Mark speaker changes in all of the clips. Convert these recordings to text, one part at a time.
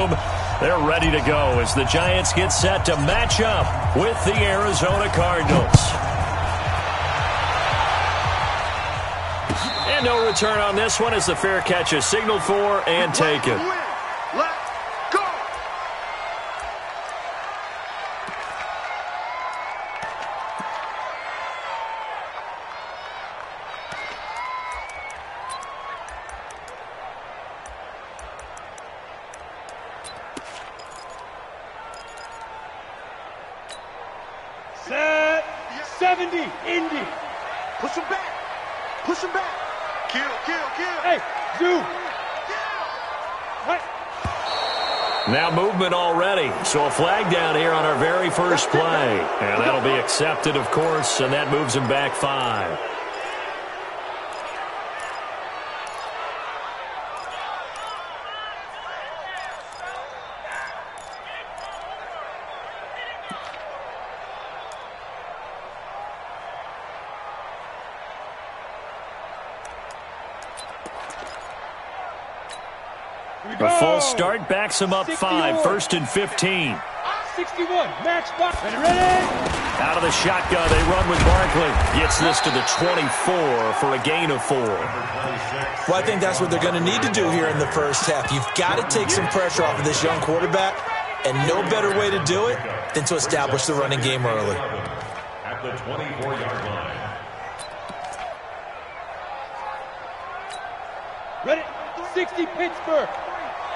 Speaker 1: room. They're ready to go as the Giants get set to match up with the Arizona Cardinals. And no return on this one as the fair catch is signaled for and taken.
Speaker 2: Set 70, Indy.
Speaker 3: Push him back. Push him back. Kill.
Speaker 2: Hey, Zoo.
Speaker 1: Now movement already. So a flag down here on our very first play. And that'll be accepted, of course, and that moves him back 5. A false start backs him up 5, 1st and 15.
Speaker 2: 61, match box. Ready?
Speaker 1: Out of the shotgun, they run with Barkley. Gets this to the 24 for a gain of 4.
Speaker 4: Well, I think that's what they're going to need to do here in the first half. You've got to take some pressure off of this young quarterback, and no better way to do it than to establish the running game early.
Speaker 5: At the 24-yard line.
Speaker 2: Ready? 60, Pittsburgh.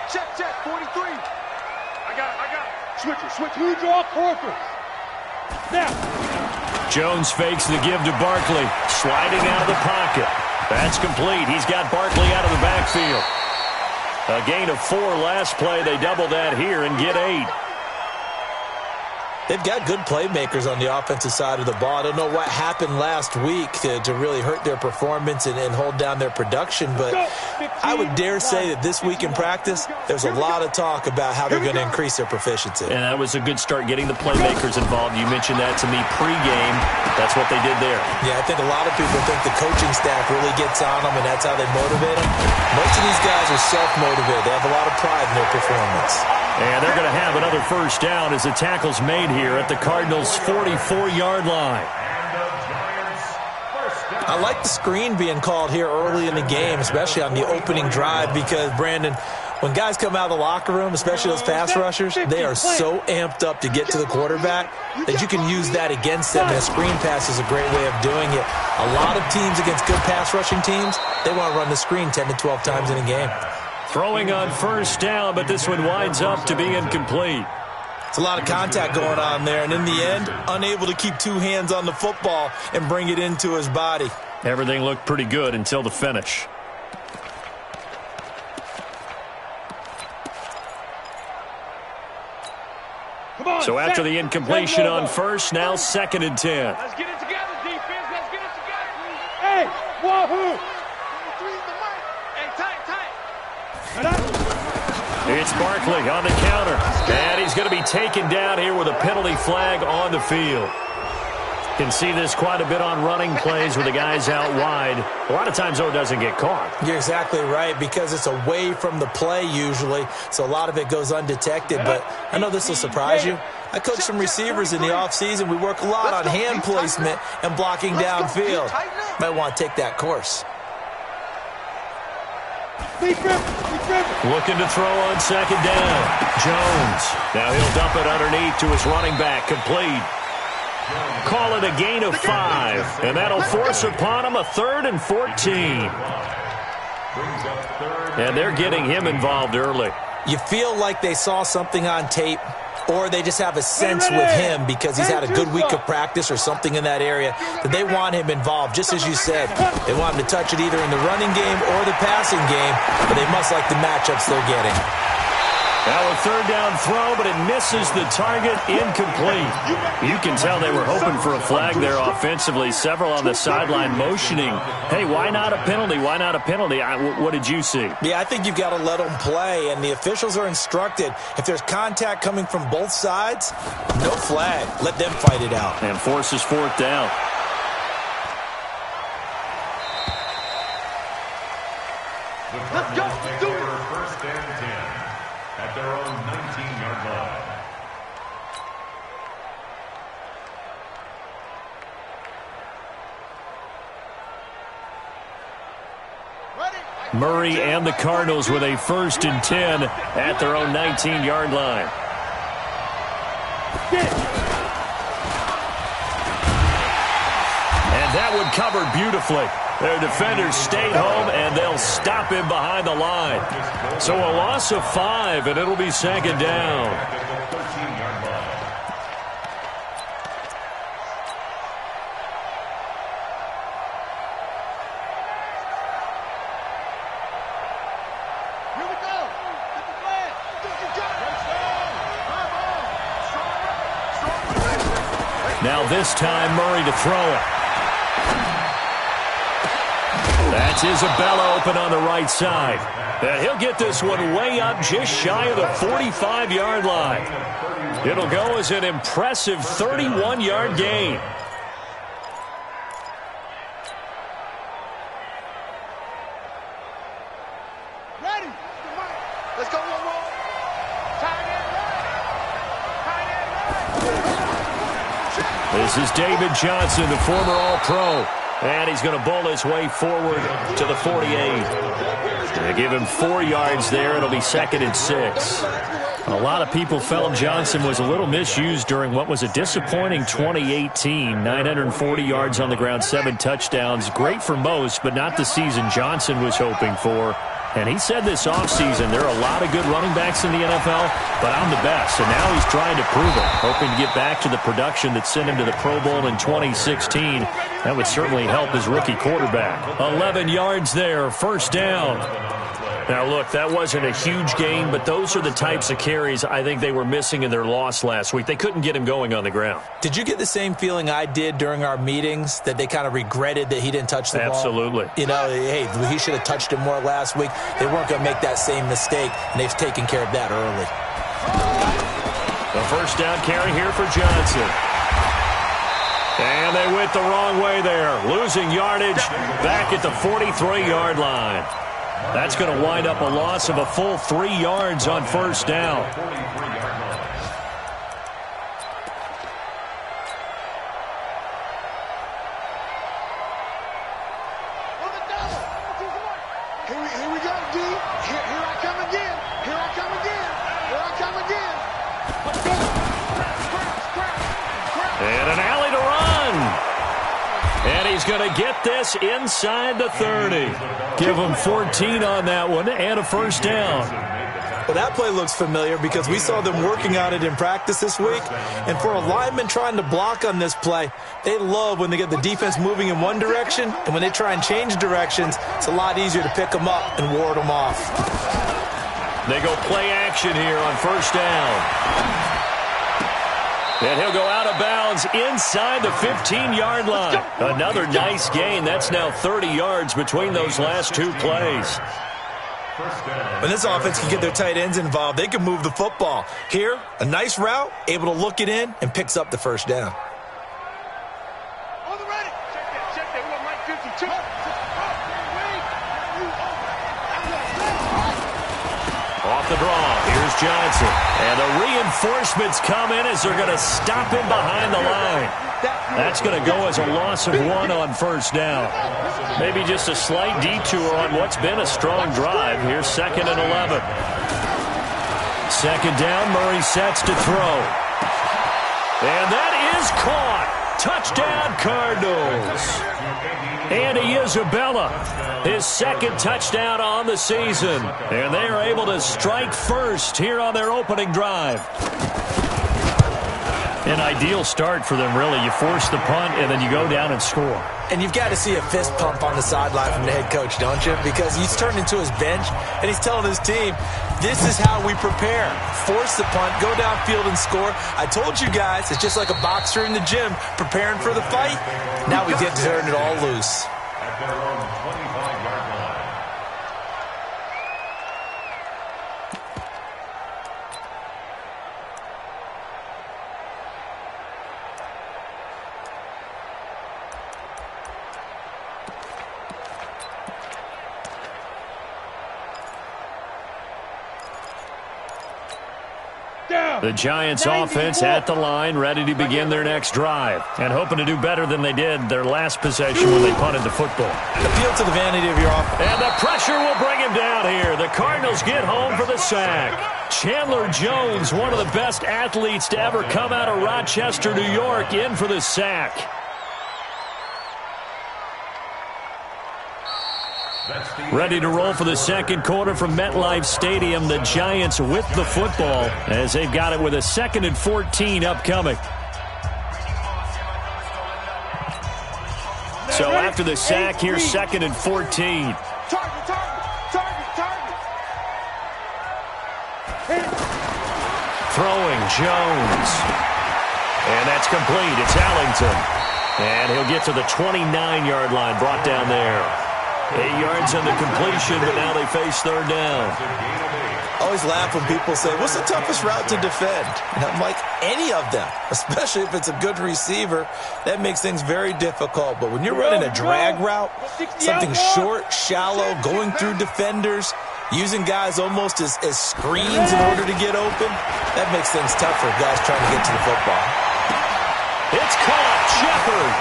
Speaker 3: Check, 43. I got it. Switch.
Speaker 2: Two draw quarters. Now.
Speaker 1: Jones fakes the give to Barkley. Sliding out of the pocket. That's complete. He's got Barkley out of the backfield. A gain of 4 last play. They double that here and get 8.
Speaker 4: They've got good playmakers on the offensive side of the ball. I don't know what happened last week to really hurt their performance and hold down their production, but I would dare say that this week in practice, there's a lot of talk about how they're going to increase their proficiency.
Speaker 1: And that was a good start getting the playmakers involved. You mentioned that to me pregame. That's what they did there.
Speaker 4: Yeah, I think a lot of people think the coaching staff really gets on them, and that's how they motivate them. Most of these guys are self-motivated. They have a lot of pride in their performance.
Speaker 1: And they're going to have another first down as the tackle's made here at the Cardinals' 44-yard line.
Speaker 4: I like the screen being called here early in the game, especially on the opening drive, because, Brandon, when guys come out of the locker room, especially those pass rushers, they are so amped up to get to the quarterback that you can use that against them, and a screen pass is a great way of doing it. A lot of teams against good pass rushing teams, they want to run the screen 10 to 12 times in a game.
Speaker 1: Throwing on first down, but this one winds up to be incomplete.
Speaker 4: It's a lot of contact going on there, and in the end, unable to keep 2 hands on the football and bring it into his body.
Speaker 1: Everything looked pretty good until the finish. So after the incompletion on first, now 2nd and 10.
Speaker 2: Let's get it together, defense. Let's get it together. Hey, wahoo!
Speaker 1: It's Barkley on the counter. And he's going to be taken down here with a penalty flag on the field. Can see this quite a bit on running plays with the guys out wide. A lot of times, though, it doesn't get caught.
Speaker 4: You're exactly right, because it's away from the play usually, so a lot of it goes undetected. But I know this will surprise you. I coach some receivers in the offseason. We work a lot on hand placement and blocking downfield. Might want to take that course.
Speaker 1: Looking to throw on 2nd down. Jones. Now he'll dump it underneath to his running back. Complete. Call it a gain of 5. And that'll force upon him a 3rd and 14. And they're getting him involved early.
Speaker 4: You feel like they saw something on tape, or they just have a sense with him because he's had a good week of practice or something in that area that they want him involved, just as you said. They want him to touch it either in the running game or the passing game, but they must like the matchups they're getting.
Speaker 1: Now a 3rd down throw, but it misses the target. Incomplete. You can tell they were hoping for a flag there offensively. Several on the sideline motioning. Hey, why not a penalty? Why not a penalty? What did you see?
Speaker 4: Yeah, I think you've got to let them play, and the officials are instructed. If there's contact coming from both sides, no flag. Let them fight it out.
Speaker 1: And forces 4th down.
Speaker 5: Let's go. 1st and 10. At their own 19-yard line.
Speaker 1: Murray and the Cardinals with a 1st and 10 at their own 19-yard line. And that one covered beautifully. Their defenders stayed home, and they'll stop him behind the line. So a loss of 5, and it'll be 2nd down. Now this time, Murray to throw it. That's Isabella open on the right side. And he'll get this one way up just shy of the 45-yard line. It'll go as an impressive 31-yard gain.
Speaker 3: Ready? Let's go, one more.
Speaker 1: This is David Johnson, the former All-Pro. And he's going to bowl his way forward to the 48. They give him 4 yards there. It'll be 2nd and 6. A lot of people felt Johnson was a little misused during what was a disappointing 2018. 940 yards on the ground, 7 touchdowns. Great for most, but not the season Johnson was hoping for. And he said this offseason, there are a lot of good running backs in the NFL, but I'm the best. And now he's trying to prove it, hoping to get back to the production that sent him to the Pro Bowl in 2016. That would certainly help his rookie quarterback. 11 yards there, 1st down. Now, look, that wasn't a huge gain, but those are the types of carries I think they were missing in their loss last week. They couldn't get him going on the ground.
Speaker 4: Did you get the same feeling I did during our meetings, that they kind of regretted that he didn't touch the ball?
Speaker 1: Absolutely.
Speaker 4: You know, hey, he should have touched it more last week. They weren't going to make that same mistake, and they've taken care of that early.
Speaker 1: The 1st down carry here for Johnson. And they went the wrong way there, losing yardage back at the 43-yard line. That's going to wind up a loss of a full 3 yards on 1st down.
Speaker 3: Here we go, D. Here I come again. Here I come again. Here I come again.
Speaker 1: And an alley to run. And he's going to get this inside the 30. Give him 14 on that one and a 1st down.
Speaker 4: Well, that play looks familiar because we saw them working on it in practice this week. And for a lineman trying to block on this play, they love when they get the defense moving in one direction. And when they try and change directions, it's a lot easier to pick them up and ward them off.
Speaker 1: They go play action here on 1st down. And he'll go out of bounds inside the 15-yard line. Another nice gain. That's now 30 yards between those last 2 plays.
Speaker 4: When this offense can get their tight ends involved, they can move the football. Here, a nice route, able to look it in, and picks up the 1st down.
Speaker 2: On the ready. Check that. We want Mike 52.
Speaker 1: Off the draw, here's Johnson. And the reinforcements come in as they're going to stop him behind the line. That's going to go as a loss of 1 on 1st down. Maybe just a slight detour on what's been a strong drive. Here's 2nd and 11. 2nd down, Murray sets to throw. And that is caught. Touchdown, Cardinals. Andy Isabella, his 2nd touchdown on the season. And they are able to strike first here on their opening drive. An ideal start for them, really. You force the punt, and then you go down and score.
Speaker 4: And you've got to see a fist pump on the sideline from the head coach, don't you? Because he's turned into his bench, and he's telling his team, this is how we prepare. Force the punt, go downfield and score. I told you guys, it's just like a boxer in the gym preparing for the fight. Now we get to turn it all loose.
Speaker 5: At their own 25-yard line.
Speaker 1: The Giants offense at the line, ready to begin their next drive, and hoping to do better than they did their last possession when they punted the football.
Speaker 4: Appeal to the vanity of your offense.
Speaker 1: And the pressure will bring him down here. The Cardinals get home for the sack. Chandler Jones, one of the best athletes to ever come out of Rochester, New York, in for the sack. Ready to roll for the second quarter from MetLife Stadium. The Giants with the football as they've got it with a 2nd and 14 upcoming. So after the sack, here's 2nd and 14. Throwing Jones. And that's complete. It's Allington. And he'll get to the 29-yard line, brought down there. 8 yards on the completion, but now they face 3rd down.
Speaker 4: I always laugh when people say, what's the toughest route to defend? And I'm like, any of them, especially if it's a good receiver. That makes things very difficult. But when you're running a drag route, something short, shallow, going through defenders, using guys almost as screens in order to get open, that makes things tough for guys trying to get to the football.
Speaker 1: It's caught. Shepard.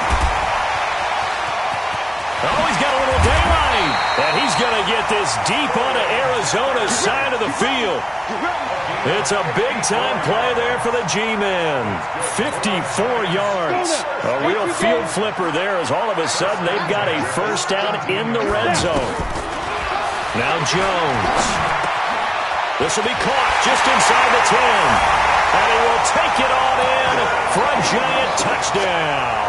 Speaker 1: Oh, he's got a little daylight. And he's going to get this deep onto Arizona's side of the field. It's a big-time play there for the G-men. 54 yards. A real field flipper there as all of a sudden they've got a first down in the red zone. Now Jones. This will be caught just inside the 10. And he will take it on in for a Giant touchdown.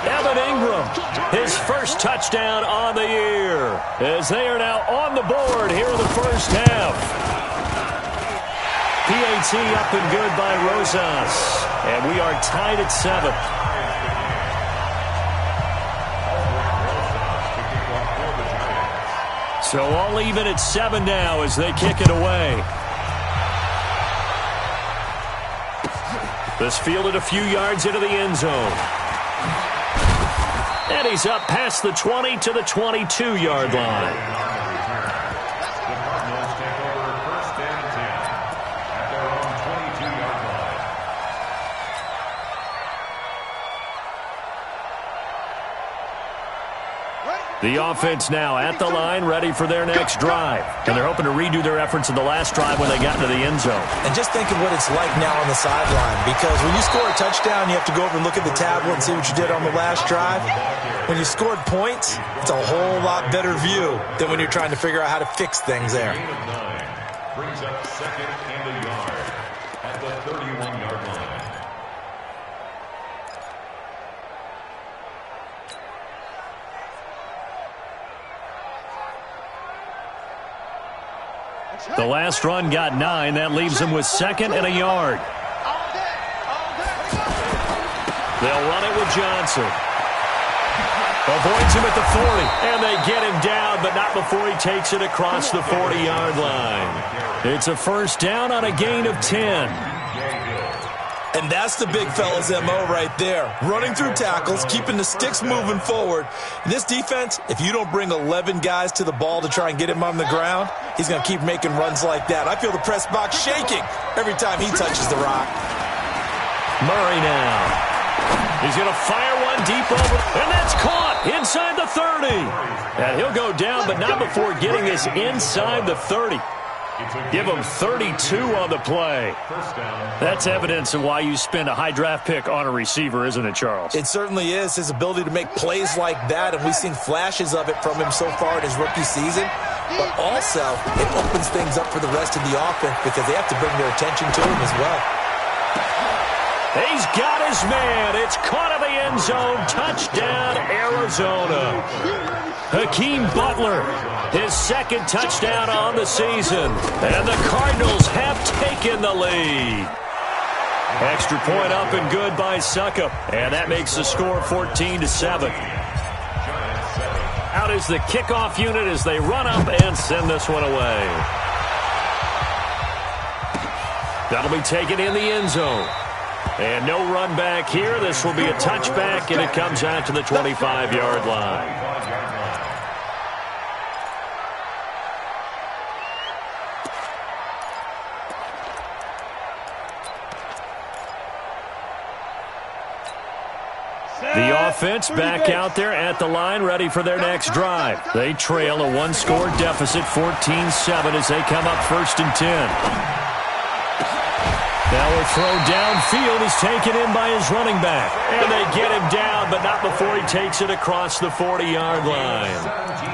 Speaker 1: Evan Ingram, his first touchdown on the year, as they are now on the board here in the first half. PAT up and good by Rosas, and we are tied at 7. So all even at 7 now as they kick it away. This fielded a few yards into the end zone. And he's up past the 20 to the 22-yard line.
Speaker 5: The Cardinals take over 1st and 10 at their own 22-yard line.
Speaker 1: The offense now at the line, ready for their next drive. And they're hoping to redo their efforts in the last drive when they got into the end zone.
Speaker 4: And just think of what it's like now on the sideline, because when you score a touchdown, you have to go over and look at the tablet and see what you did on the last drive. When you scored points, it's a whole lot better view than when you're trying to figure out how to fix things there.
Speaker 5: Gain of 9 brings up 2nd and a yard at the 31-yard line.
Speaker 1: The last run got 9. That leaves them with 2nd and a yard. They'll run it with Johnson. Avoids him at the 40. And they get him down, but not before he takes it across the 40-yard line. It's a first down on a gain of 10.
Speaker 4: And that's the big fella's MO right there. Running through tackles, keeping the sticks moving forward. This defense, if you don't bring 11 guys to the ball to try and get him on the ground, he's going to keep making runs like that. I feel the press box shaking every time he touches the rock.
Speaker 1: Murray now. He's going to fire one deep over, and that's caught inside the 30. And he'll go down, but not before getting this inside the 30. Give him 32 on the play. That's evidence of why you spend a high draft pick on a receiver, isn't it, Charles?
Speaker 4: It certainly is. His ability to make plays like that, and we've seen flashes of it from him so far in his rookie season. But also, it opens things up for the rest of the offense because they have to bring their attention to him as well.
Speaker 1: He's got his man. It's caught in the end zone. Touchdown, Arizona. Hakeem Butler, his 2nd touchdown on the season. And the Cardinals have taken the lead. Extra point up and good by Succop. And that makes the score 14-7. Out is the kickoff unit as they run up and send this one away. That'll be taken in the end zone. And no run back here. This will be a touchback, and it comes out to the 25-yard line. offense back out there at the line, ready for their next drive. They trail a one-score deficit, 14-7, as they come up 1st and 10. Now a throw downfield is taken in by his running back. And they get him down, but not before he takes it across the 40-yard line.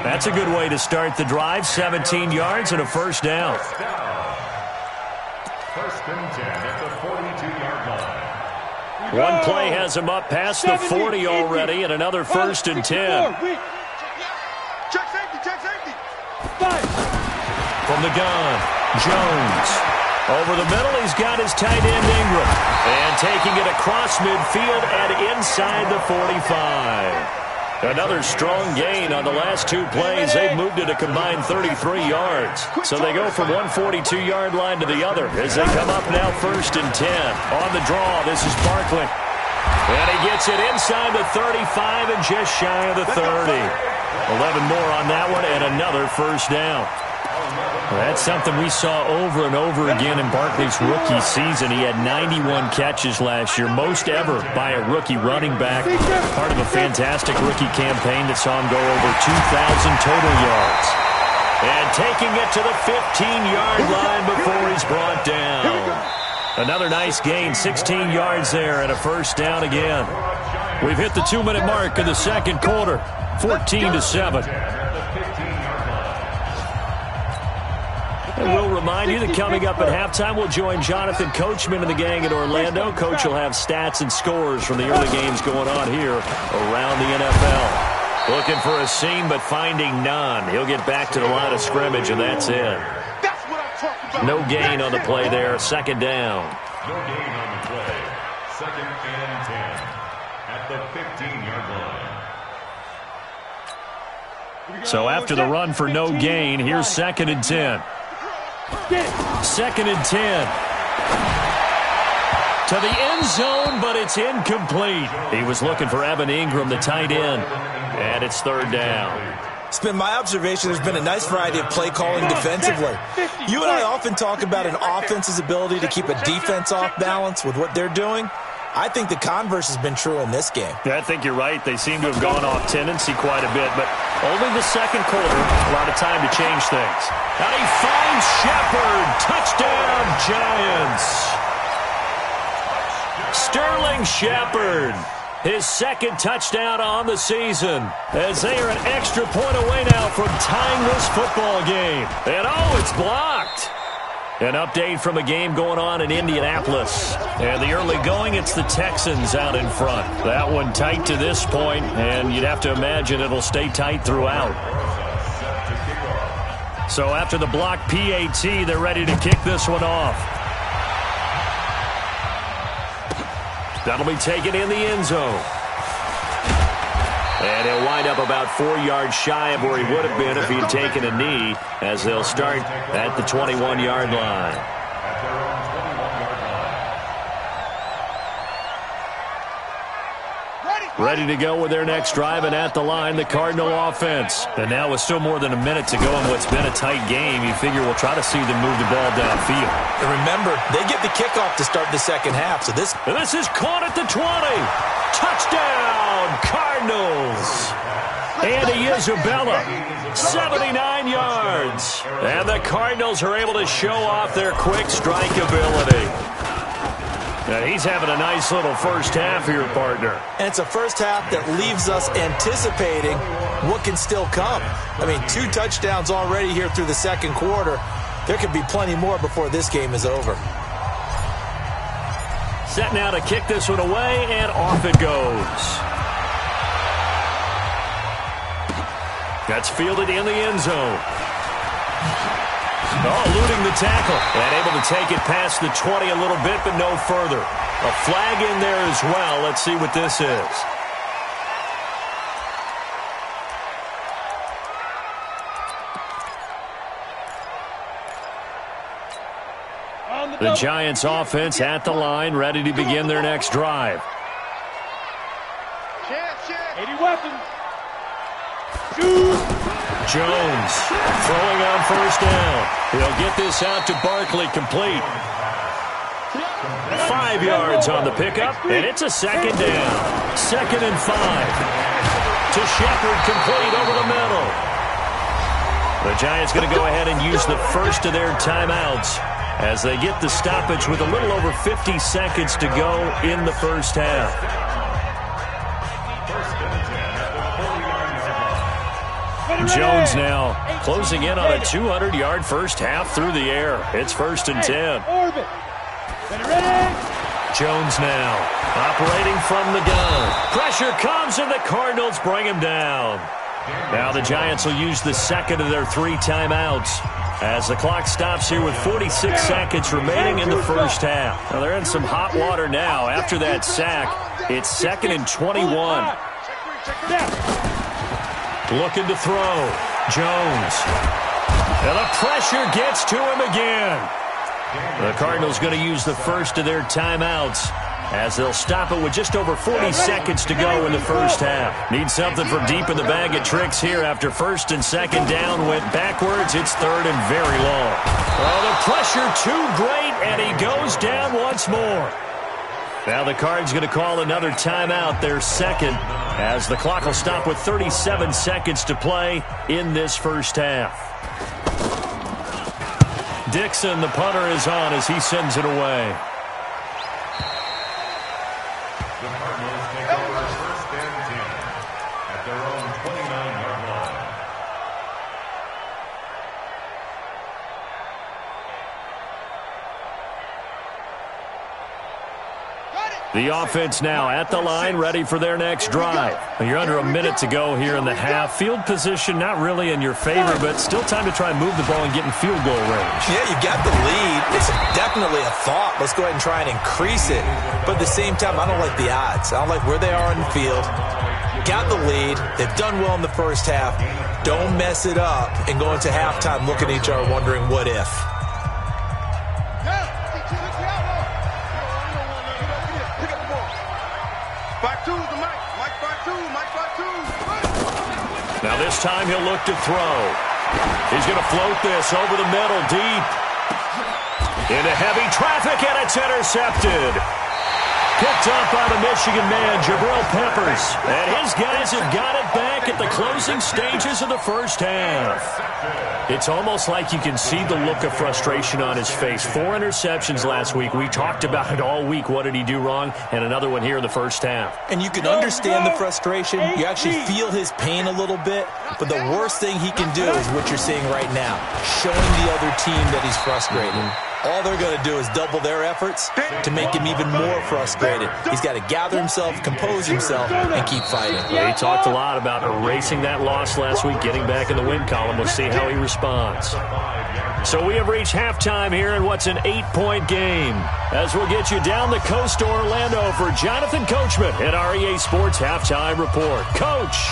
Speaker 1: That's a good way to start the drive, 17 yards and a first down.
Speaker 5: 1st and 10 at the 42-yard line.
Speaker 1: One play has him up past the 40 already, and another 1st and 10.
Speaker 3: Check safety.
Speaker 1: From the gun, Jones. Over the middle, he's got his tight end Ingram. And taking it across midfield and inside the 45. Another strong gain on the last 2 plays. They've moved it a combined 33 yards. So they go from one 42-yard line to the other as they come up now 1st and 10. On the draw, this is Barkley. And he gets it inside the 35 and just shy of the 30. 11 more on that one and another first down. That's something we saw over and over again in Barkley's rookie season. He had 91 catches last year, most ever by a rookie running back. Part of a fantastic rookie campaign that saw him go over 2,000 total yards. And taking it to the 15-yard line before he's brought down. Another nice gain, 16 yards there and a first down again. We've hit the 2-minute mark in the second quarter, 14-7. And we'll remind you that coming up at halftime, we'll join Jonathan Coachman and the gang in Orlando. Coach will have stats and scores from the early games going on here around the NFL. Looking for a seam, but finding none. He'll get back to the line of scrimmage, and that's it.
Speaker 3: That's what I'm talking about.
Speaker 1: No gain on the play there. Second down.
Speaker 5: No gain on the play. 2nd and 10 at the 15-yard line.
Speaker 1: So after the run for no gain, here's 2nd and 10. 2nd and 10. To the end zone, but it's incomplete. He was looking for Evan Ingram, the tight end, and it's 3rd down.
Speaker 4: It's been my observation there's been a nice variety of play calling defensively. You and I often talk about an offense's ability to keep a defense off balance with what they're doing. I think the converse has been true in this game.
Speaker 1: Yeah, I think you're right. They seem to have gone off tendency quite a bit, but only the second quarter. A lot of time to change things. And he finds Shepard. Touchdown, Giants. Sterling Shepard. His 2nd touchdown on the season, as they are an extra point away now from tying this football game. And oh, it's blocked. An update from a game going on in Indianapolis. And the early going, it's the Texans out in front. That one tight to this point, and you'd have to imagine it'll stay tight throughout. So after the block PAT, they're ready to kick this one off. That'll be taken in the end zone. And he'll wind up about 4 yards shy of where he would have been if he had taken a knee, as they'll start at the 21-yard line. Ready to go with their next drive, and at the line, the Cardinal offense. And now with still more than a minute to go in what's been a tight game, you figure we'll try to see them move the ball downfield.
Speaker 4: And remember, they get the kickoff to start the second half, so this
Speaker 1: is caught at the 20. Touchdown, Cardinals. Andy Isabella, 79 yards. And the Cardinals are able to show off their quick strike ability. Now he's having a nice little first half here, partner.
Speaker 4: And it's a first half that leaves us anticipating what can still come. I mean, 2 touchdowns already here through the second quarter. There could be plenty more before this game is over.
Speaker 1: Set now to kick this one away, and off it goes. That's fielded in the end zone. Oh, eluding the tackle. And able to take it past the 20 a little bit, but no further. A flag in there as well. Let's see what this is. The Giants offense at the line, ready to begin their next drive.
Speaker 2: 80 weapons.
Speaker 1: Jones throwing on first down. He'll get this out to Barkley, complete. 5 yards on the pickup, and it's a second down. 2nd and 5. To Shepard, complete over the middle. The Giants going to go ahead and use the first of their timeouts as they get the stoppage with a little over 50 seconds to go in the first half. Jones now closing in on a 200-yard first half through the air. It's 1st and 10. Jones now operating from the gun. Pressure comes, and the Cardinals bring him down. Now the Giants will use the second of their 3 timeouts as the clock stops here with 46 seconds remaining in the first half. Now they're in some hot water now after that sack. It's 2nd and 21. Looking to throw. Jones. And the pressure gets to him again. The Cardinals going to use the first of their timeouts as they'll stop it with just over 40 seconds to go in the first half. Need something from deep in the bag of tricks here after 1st and 2nd down went backwards. It's 3rd and very long. Oh, the pressure too great, and he goes down once more. Now the Cards going to call another timeout, their 2nd, as the clock will stop with 37 seconds to play in this first half. Dixon, the punter, is on as he sends it away.
Speaker 5: The Cardinals take over 1st and 10 at their own 29-yard line.
Speaker 1: The offense now at the line, ready for their next drive. You're under a minute to go here in the half. Field position not really in your favor, but still time to try and move the ball and get in field goal range.
Speaker 4: Yeah, you've got the lead. It's definitely a thought. Let's go ahead and try and increase it. But at the same time, I don't like the odds. I don't like where they are on the field. Got the lead. They've done well in the first half. Don't mess it up and go into halftime looking at each other wondering what if.
Speaker 1: Now this time he'll look to throw. He's going to float this over the middle, deep. Into heavy traffic, and it's intercepted. Picked up by the Michigan man, Jabril Peppers. And his guys have got it back at the closing stages of the first half. It's almost like you can see the look of frustration on his face. 4 interceptions last week. We talked about it all week. What did he do wrong? And another one here in the first half.
Speaker 4: And you can understand the frustration. You actually feel his pain a little bit. But the worst thing he can do is what you're seeing right now, showing the other team that he's frustrated. All they're going to do is double their efforts to make him even more frustrated. He's got to gather himself, compose himself, and keep fighting.
Speaker 1: Yeah, he talked a lot about erasing that loss last week, getting back in the win column. We'll see how he responds. So we have reached halftime here in what's an 8-point game. As we'll get you down the coast to Orlando for Jonathan Coachman at our EA Sports Halftime Report. Coach!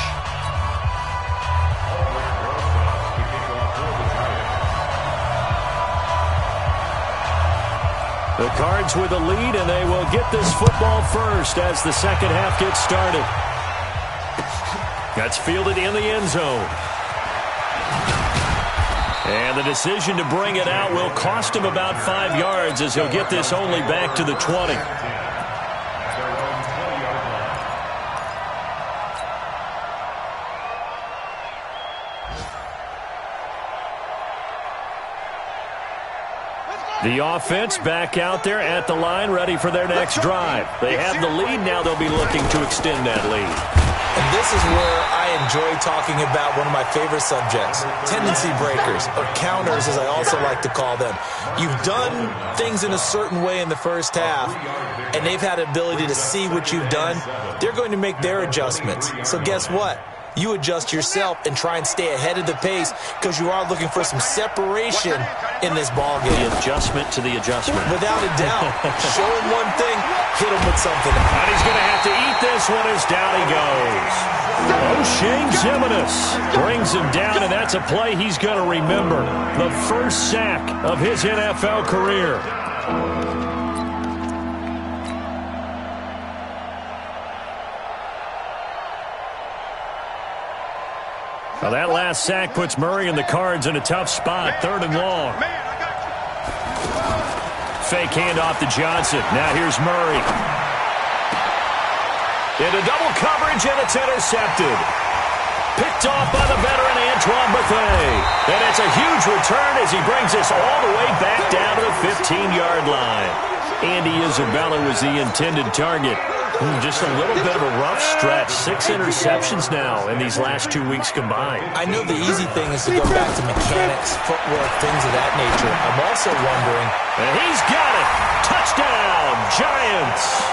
Speaker 1: The Cards with the lead, and they will get this football first as the second half gets started. That's fielded in the end zone. And the decision to bring it out will cost him about 5 yards as he'll get this only back to the 20. The offense back out there at the line, ready for their next drive. They have the lead. Now they'll be looking to extend that lead.
Speaker 4: And this is where I enjoy talking about one of my favorite subjects, tendency breakers, or counters as I also like to call them. You've done things in a certain way in the first half, and they've had the ability to see what you've done. They're going to make their adjustments. So guess what? You adjust yourself and try and stay ahead of the pace because you are looking for some separation in this ball game.
Speaker 1: The adjustment to the adjustment.
Speaker 4: Without a doubt. Show him one thing, hit him with something.
Speaker 1: And he's going to have to eat this one as down he goes. O'Shane Ximines brings him down, and that's a play he's going to remember. The first sack of his NFL career. Now that last sack puts Murray and the Cards in a tough spot. 3rd and long. fake handoff to Johnson. Now here's Murray. Into double coverage, and it's intercepted. Picked off by the veteran Antoine Bethea. And it's a huge return as he brings us all the way back down to the 15-yard line. Andy Isabella was the intended target. Just a little bit of a rough stretch. 6 interceptions now in these last 2 weeks combined.
Speaker 4: I know the easy thing is to go back to mechanics, footwork, things of that nature. I'm also wondering.
Speaker 1: And he's got it. Touchdown, Giants.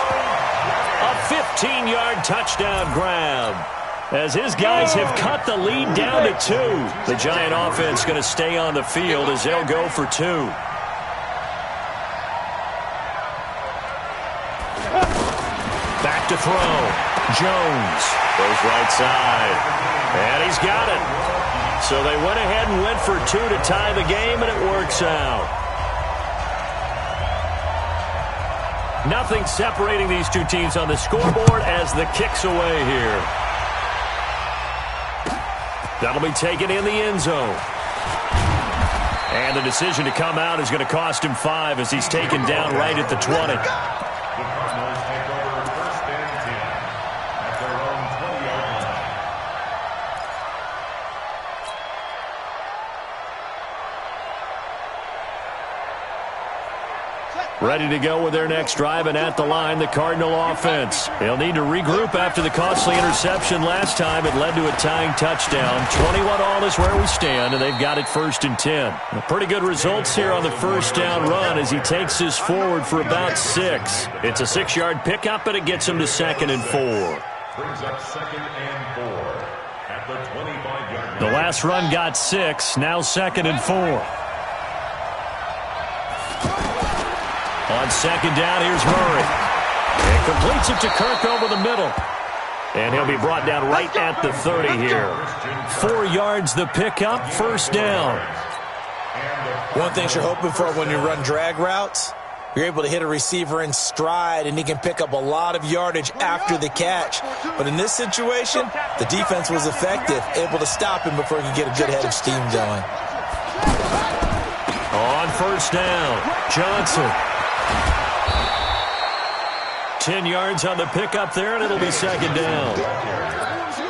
Speaker 1: A 15-yard touchdown grab. As his guys have cut the lead down to 2. The Giant offense going to stay on the field as they'll go for 2. Back to throw. Jones goes right side. And he's got it. So they went ahead and went for 2 to tie the game, and it works out. Nothing separating these two teams on the scoreboard as the kick's away here. That'll be taken in the end zone. And the decision to come out is going to cost him 5 as he's taken down right at the 20.
Speaker 5: The Cardinals take over 1st and 10 at their own 20-yard line.
Speaker 1: Ready to go with their next drive, and at the line, the Cardinal offense. They'll need to regroup after the costly interception last time. It led to a tying touchdown. 21-all is where we stand, and they've got it 1st and 10. Pretty good results here on the first down run as he takes this forward for about 6. It's a 6-yard pickup, and it gets him to 2nd and 4.
Speaker 5: Brings up 2nd and 4 at the 25-yard line.
Speaker 1: The last run got 6, now 2nd and 4. On 2nd down, here's Murray. And completes it to Kirk over the middle. And he'll be brought down right at the 30 here. 4 yards the pickup, 1st down.
Speaker 4: One thing you're hoping for when you run drag routes, you're able to hit a receiver in stride, and he can pick up a lot of yardage after the catch. But in this situation, the defense was effective, able to stop him before he could get a good head of steam going.
Speaker 1: On 1st down, Johnson. 10 yards on the pickup there, and it'll be 2nd down.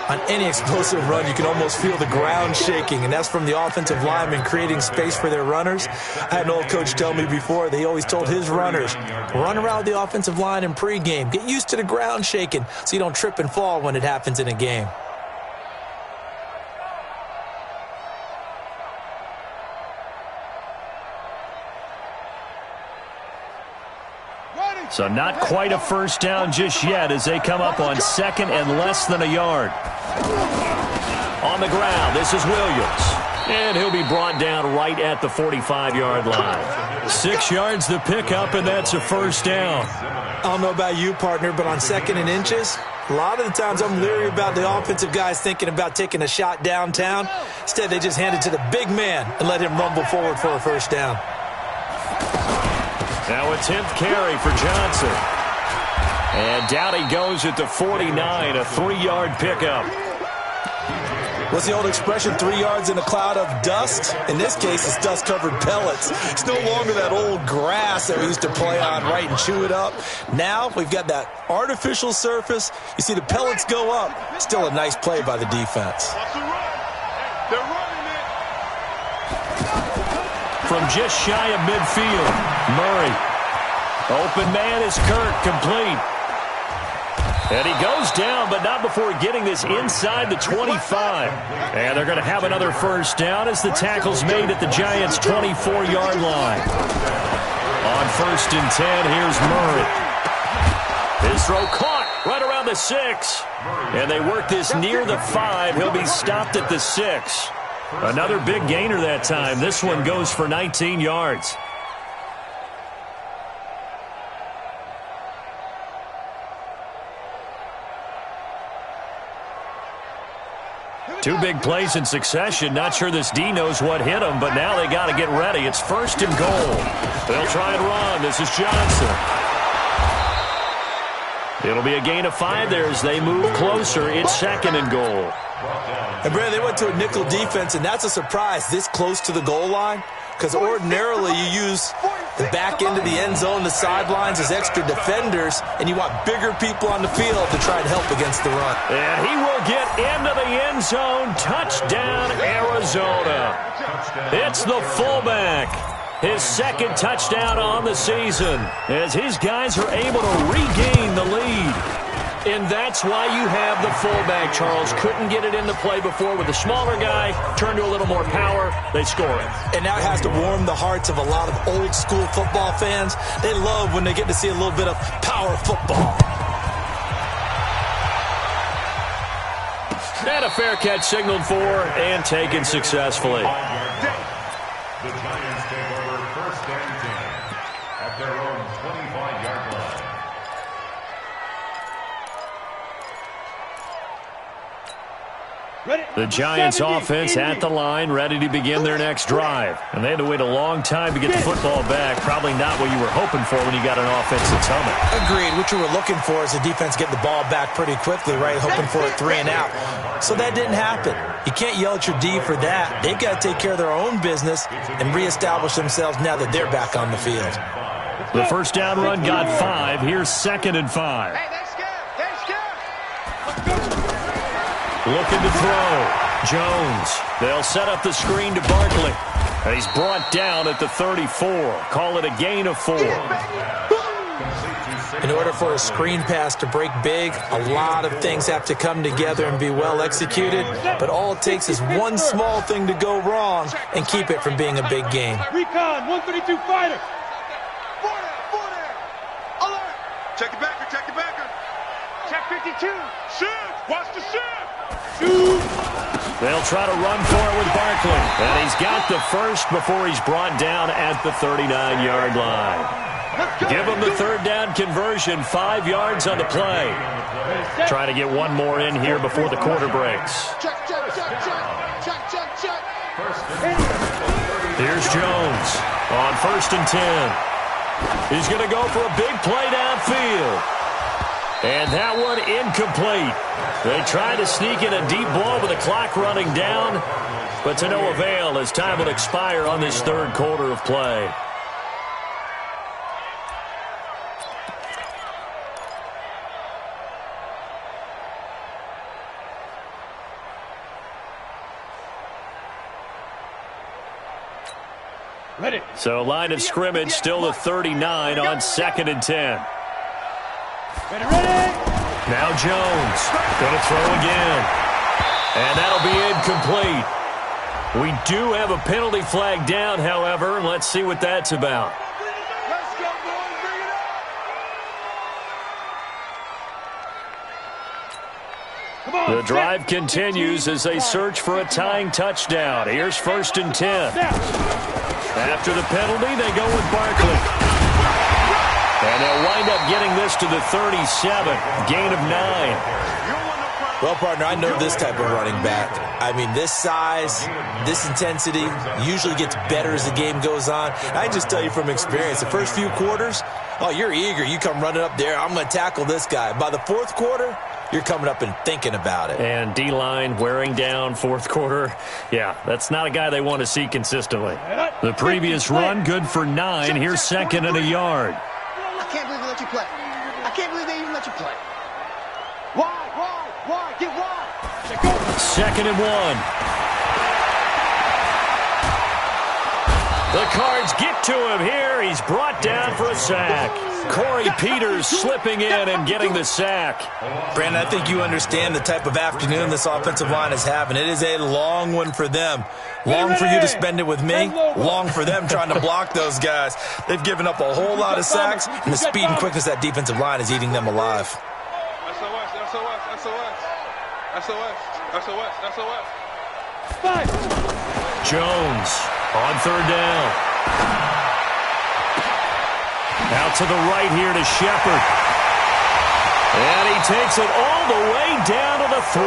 Speaker 4: On any explosive run, you can almost feel the ground shaking, and that's from the offensive linemen creating space for their runners. I had an old coach tell me before, they always told his runners, run around the offensive line in pregame. Get used to the ground shaking so you don't trip and fall when it happens in a game.
Speaker 1: So not quite a 1st down just yet as they come up on 2nd and less than a yard. On the ground, this is Williams. And he'll be brought down right at the 45-yard line. 6 yards the pickup, and that's a 1st down.
Speaker 4: I don't know about you, partner, but on 2nd and inches, a lot of the times I'm leery about the offensive guys thinking about taking a shot downtown. Instead, they just hand it to the big man and let him rumble forward for a 1st down.
Speaker 1: Now a 10th carry for Johnson. And down he goes at the 49, a 3-yard pickup.
Speaker 4: What's the old expression, 3 yards in a cloud of dust? In this case, it's dust-covered pellets. It's no longer that old grass that we used to play on, right, and chew it up. Now we've got that artificial surface. You see the pellets go up. Still a nice play by the defense.
Speaker 2: They're running it.
Speaker 1: From just shy of midfield, Murray. Open man is Kirk, complete. And he goes down, but not before getting this inside the 25. And they're going to have another 1st down as the tackle's made at the Giants' 24-yard line. On 1st and 10, here's Murray. His throw caught right around the 6. And they work this near the 5. He'll be stopped at the 6. Another big gainer that time. This one goes for 19 yards. Two big plays in succession. Not sure this D knows what hit him, but now they got to get ready. It's 1st and goal. They'll try and run. This is Johnson. It'll be a gain of 5 there as they move closer. It's 2nd and goal.
Speaker 4: And, Brad, they went to a nickel defense, and that's a surprise this close to the goal line because ordinarily you use the back end of the end zone, the sidelines, as extra defenders, and you want bigger people on the field to try and help against the run.
Speaker 1: And he will get into the end zone. Touchdown, Arizona. It's the fullback. His second touchdown on the season as his guys are able to regain the lead. And that's why you have the fullback, Charles. Couldn't get it into play before with the smaller guy. Turned to a little more power. They score it.
Speaker 4: And that has to warm the hearts of a lot of old-school football fans. They love when they get to see a little bit of power football.
Speaker 1: And a fair catch signaled for and taken successfully.
Speaker 5: The Giants take over first and 10 at their own 25-yard line.
Speaker 1: The Giants offense at the line, ready to begin their next drive. And they had to wait a long time to get the football back. Probably not what you were hoping for when you got an offensive helmet.
Speaker 4: Agreed. What you were looking for is the defense getting the ball back pretty quickly, right? Hoping for a 3 and out. So that didn't happen. You can't yell at your D for that. They've got to take care of their own business and reestablish themselves now that they're back on the field.
Speaker 1: The first down run got 5. Here's 2nd and 5.
Speaker 2: Hey, they're scared. They're scared.
Speaker 1: Looking to throw. Jones. They'll set up the screen to Barkley. And he's brought down at the 34. Call it a gain of 4.
Speaker 4: In order for a screen pass to break big, a lot of things have to come together and be well executed. But all it takes is one small thing to go wrong and keep it from being a big game.
Speaker 2: Recon, 132 fighter. Alert. Check the backer, check the backer. Check 52. Shoot. Watch the shoot.
Speaker 1: They'll try to run for it with Barkley. And he's got the first before he's brought down at the 39-yard line. Give him the third down conversion, 5 yards on the play. Trying to get one more in here before the quarter breaks.
Speaker 3: Check, check, check, check. Check, check, check.
Speaker 1: Here's Jones on 1st and 10. He's going to go for a big play downfield. And that one incomplete. They tried to sneak in a deep ball with the clock running down, but to no avail as time will expire on this third quarter of play.
Speaker 2: Ready.
Speaker 1: So line of scrimmage still the 39 on 2nd and 10.
Speaker 2: Ready.
Speaker 1: Now Jones going to throw again. And that'll be incomplete. We do have a penalty flag down, however. Let's see what that's about.
Speaker 2: Let's go, boys. Bring it up.
Speaker 1: The drive continues as they search for a tying touchdown. Here's 1st and 10. After the penalty, they go with Barkley. And they'll wind up getting this to the 37. Gain of 9.
Speaker 4: Well, partner, I know this type of running back. I mean, this size, this intensity usually gets better as the game goes on. I just tell you from experience, the first few quarters, oh, you're eager. You come running up there, I'm going to tackle this guy. By the 4th quarter, you're coming up and thinking about it.
Speaker 1: And D-line wearing down 4th quarter. Yeah, that's not a guy they want to see consistently. The previous run, good for 9. Here's 2nd and a yard.
Speaker 3: I can't believe they let you play. I can't believe they even let you play. Why? Get wide.
Speaker 1: 2nd and 1. The Cards get to him here. He's brought down for a sack. Corey Peters slipping in and getting the sack.
Speaker 4: Brandon, I think you understand the type of afternoon this offensive line is having. It is a long one for them. Long for you to spend it with me. Long for them trying to block those guys. They've given up a whole lot of sacks, and the speed and quickness of that defensive line is eating them alive.
Speaker 2: SOS.
Speaker 1: Jones on 3rd down. Out to the right here to Shepard. And he takes it all the way down to the 3.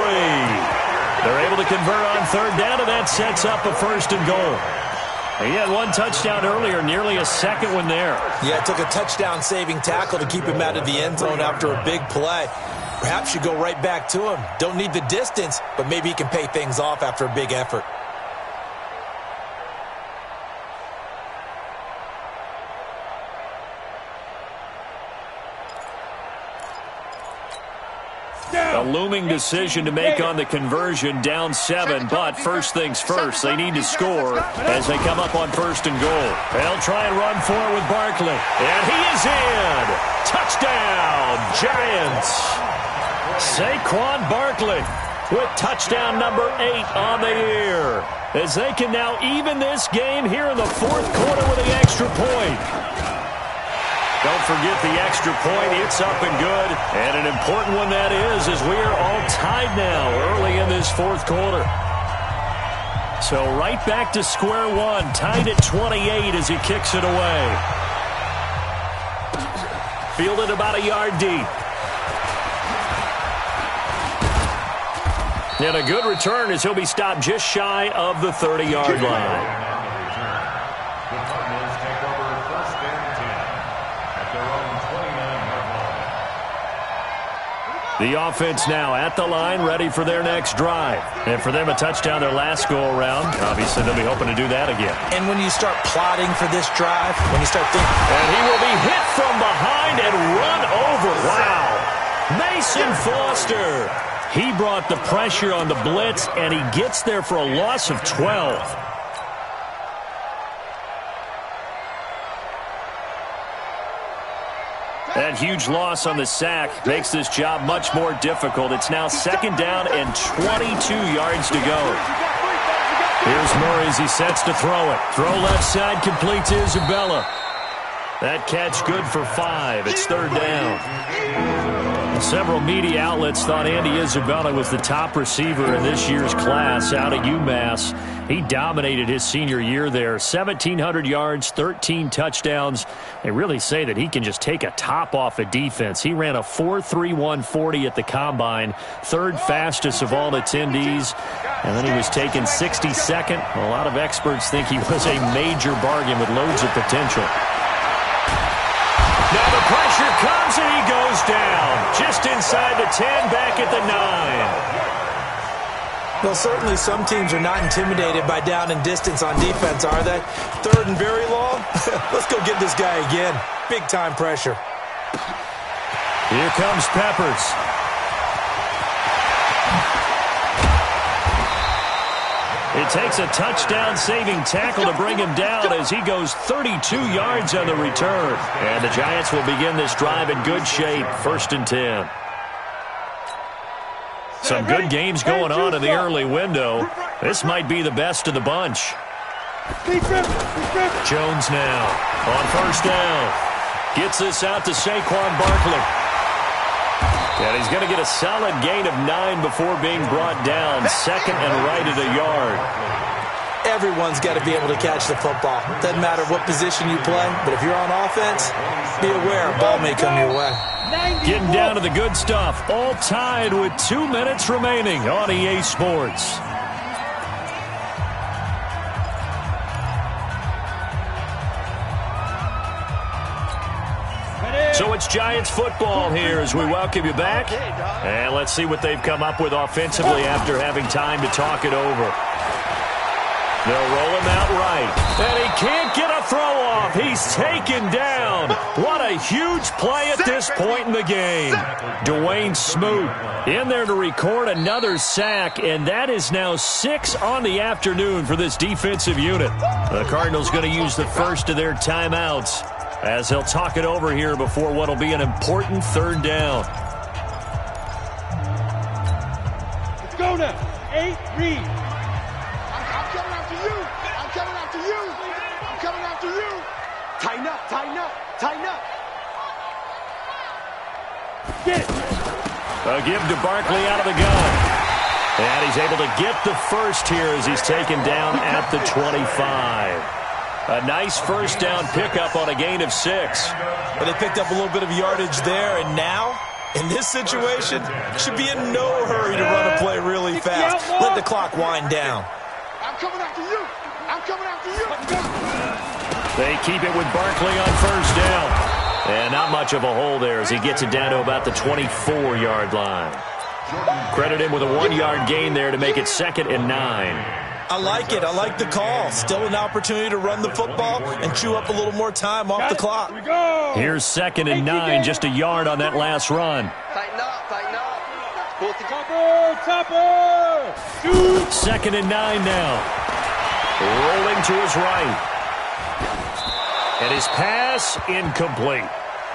Speaker 1: They're able to convert on 3rd down, and that sets up a 1st and goal. He had one touchdown earlier, nearly a second one there.
Speaker 4: Yeah, it took a touchdown-saving tackle to keep him out of the end zone after a big play. Perhaps you go right back to him. Don't need the distance, but maybe he can pay things off after a big effort.
Speaker 1: A looming decision to make on the conversion, down 7, but first things first, they need to score as they come up on 1st and goal. They'll try and run for it with Barkley, and he is in. Touchdown, Giants. Saquon Barkley with touchdown number 8 on the year, as they can now even this game here in the 4th quarter with the extra point. Don't forget the extra point. It's up and good. And an important one that is, as we are all tied now early in this 4th quarter. So right back to square one, tied at 28 as he kicks it away. Fielded about a yard deep. And a good return as he'll be stopped just shy of the 30-yard line. The offense now at the line, ready for their next drive. And for them, a touchdown their last go-around. Obviously, they'll be hoping to do that again.
Speaker 4: And when you start plotting for this drive, when you start thinking...
Speaker 1: And he will be hit from behind and run over. Wow. Mason Foster. He brought the pressure on the blitz, and he gets there for a loss of 12. That huge loss on the sack makes this job much more difficult. It's now 2nd down and 22 yards to go. Here's Murray as he sets to throw it. Throw left side, complete to Isabella. That catch good for 5. It's 3rd down. Several media outlets thought Andy Isabella was the top receiver in this year's class out of UMass. He dominated his senior year there. 1,700 yards, 13 touchdowns. They really say that he can just take a top off a defense. He ran a 4.31 40 at the Combine, 3rd fastest of all attendees. And then he was taken 62nd. A lot of experts think he was a major bargain with loads of potential. Now the pressure comes and he goes down. Just inside the 10, back at the 9.
Speaker 4: Well, certainly some teams are not intimidated by down and distance on defense, are they? 3rd and very long? Let's go get this guy again. Big time pressure.
Speaker 1: Here comes Peppers. It takes a touchdown-saving tackle to bring him down as he goes 32 yards on the return. And the Giants will begin this drive in good shape, 1st and 10. Some good games going on in the early window. This might be the best of the bunch. Jones now on 1st down. Gets this out to Saquon Barkley. And he's going to get a solid gain of 9 before being brought down. 2nd and right at a yard.
Speaker 4: Everyone's got to be able to catch the football. Doesn't matter what position you play, but if you're on offense, be aware a ball may come your way.
Speaker 1: Getting down to the good stuff. All tied with 2 minutes remaining on EA Sports. So it's Giants football here as we welcome you back. And let's see what they've come up with offensively after having time to talk it over. They'll roll him out right. And he can't get a throw off. He's taken down. What a huge play at this point in the game. Dwayne Smoot in there to record another sack. And that is now 6 on the afternoon for this defensive unit. The Cardinals going to use the first of their timeouts as he'll talk it over here before what will be an important 3rd down.
Speaker 2: Let's go now. 8, read. I'm coming after you. I'm coming after you. I'm coming after you.
Speaker 3: Tighten up, tighten up, tighten up.
Speaker 2: Get it.
Speaker 1: A give to Barkley out of the gun. And he's able to get the first here as he's taken down at the 25. A nice 1st down pickup on a gain of 6.
Speaker 4: But they picked up a little bit of yardage there, and now, in this situation, should be in no hurry to run a play really fast. Let the clock wind down.
Speaker 2: I'm coming after you. I'm coming after you.
Speaker 1: They keep it with Barkley on 1st down. And not much of a hole there as he gets it down to about the 24-yard line. Credit him with a 1-yard gain there to make it 2nd and 9.
Speaker 4: I like it. I like the call. Still an opportunity to run the football and chew up a little more time off the clock.
Speaker 1: Here's 2nd and 9, just a yard on that last run.
Speaker 3: Tighten up, tighten up.
Speaker 2: Topper! Shoot!
Speaker 1: 2nd and 9 now. Rolling to his right. And his pass incomplete.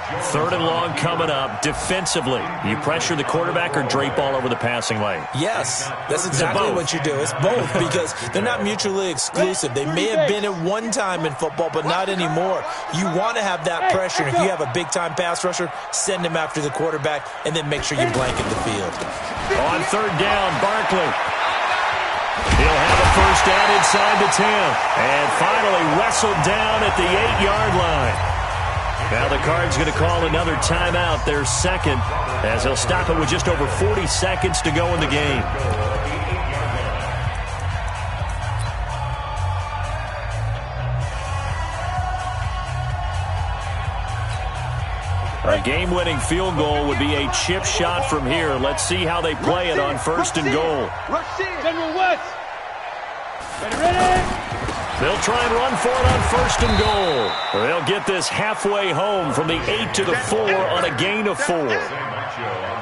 Speaker 1: 3rd and long coming up. Defensively, you pressure the quarterback or drape all over the passing lane?
Speaker 4: Yes, that's exactly what you do. It's both because they're not mutually exclusive. They may have been at one time in football, but not anymore. You want to have that pressure. If you have a big-time pass rusher, send him after the quarterback and then make sure you blanket the field.
Speaker 1: On 3rd down, Barkley. He'll have a first down inside the 10. And finally wrestled down at the 8-yard line. Now the Cards going to call another timeout, their second, as he'll stop it with just over 40 seconds to go in the game. A game-winning field goal would be a chip shot from here. Let's see how they play it on 1st and goal.
Speaker 2: General West! Ready?
Speaker 1: They'll try and run for it on 1st and goal. They'll get this halfway home from the 8 to the 4 on a gain of 4.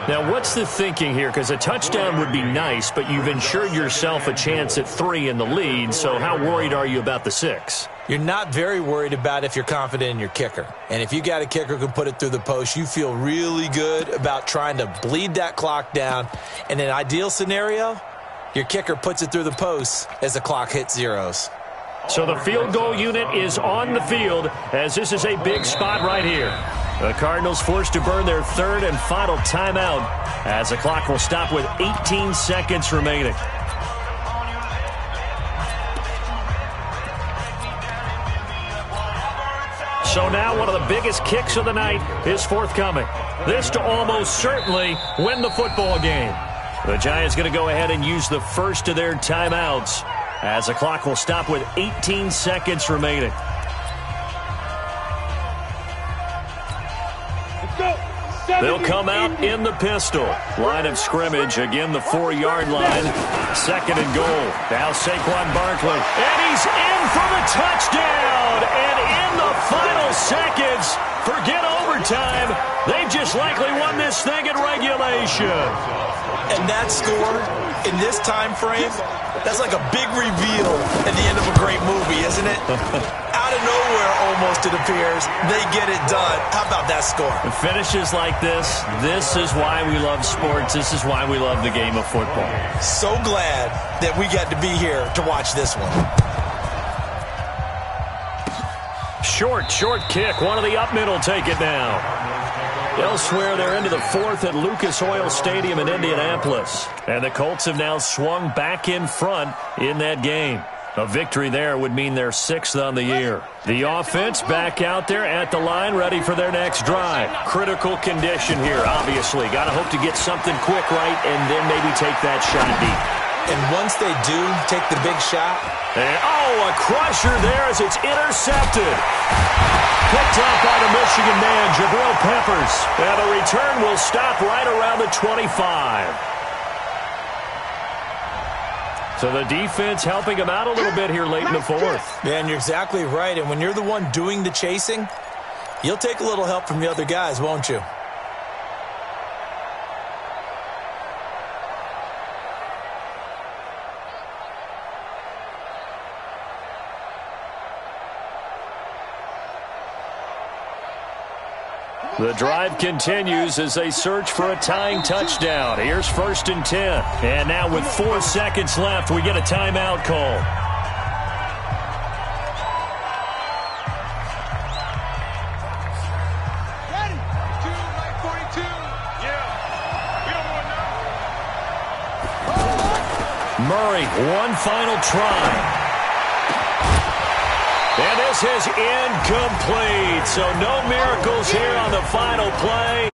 Speaker 1: Now, what's the thinking here? Because a touchdown would be nice, but you've ensured yourself a chance at 3 in the lead, so how worried are you about the 6?
Speaker 4: You're not very worried about if you're confident in your kicker. And if you got a kicker who can put it through the post, you feel really good about trying to bleed that clock down. In an ideal scenario, your kicker puts it through the post as the clock hits zeros.
Speaker 1: So the field goal unit is on the field as this is a big spot right here. The Cardinals forced to burn their 3rd and final timeout as the clock will stop with 18 seconds remaining. So now one of the biggest kicks of the night is forthcoming. This to almost certainly win the football game. The Giants going to go ahead and use the first of their timeouts as the clock will stop with 18 seconds remaining. They'll come out in the pistol. Line of scrimmage, again the 4-yard line. 2nd and goal. Now Saquon Barkley. And he's in for the touchdown. And in the final seconds, forget overtime. They've just likely won this thing in regulation.
Speaker 4: And that score in this time frame, that's like a big reveal at the end of a great movie, isn't it? Out of nowhere, almost, it appears, they get it done. How about that score?
Speaker 1: Finishes like this is why we love sports. This is why we love the game of football.
Speaker 4: So glad that we got to be here to watch this one.
Speaker 1: Short kick. One of the up middle take it now. Elsewhere, they're into the 4th at Lucas Oil Stadium in Indianapolis. And the Colts have now swung back in front in that game. A victory there would mean their 6th on the year. The offense back out there at the line, ready for their next drive. Critical condition here, obviously. Got to hope to get something quick right and then maybe take that shot deep.
Speaker 4: And once they do take the big shot.
Speaker 1: And, a crusher there as it's intercepted. Picked up by the Michigan man, Jabril Peppers. And the return will stop right around the 25. So the defense helping him out a little bit here late in the 4th.
Speaker 4: Man, you're exactly right. And when you're the one doing the chasing, you'll take a little help from the other guys, won't you?
Speaker 1: The drive continues as they search for a tying touchdown. Here's 1st and 10. And now with 4 seconds left, we get a timeout call.
Speaker 2: Ready? 42. Yeah. We don't want
Speaker 1: Murray, one final try. And this is incomplete. So no miracles here on the final play.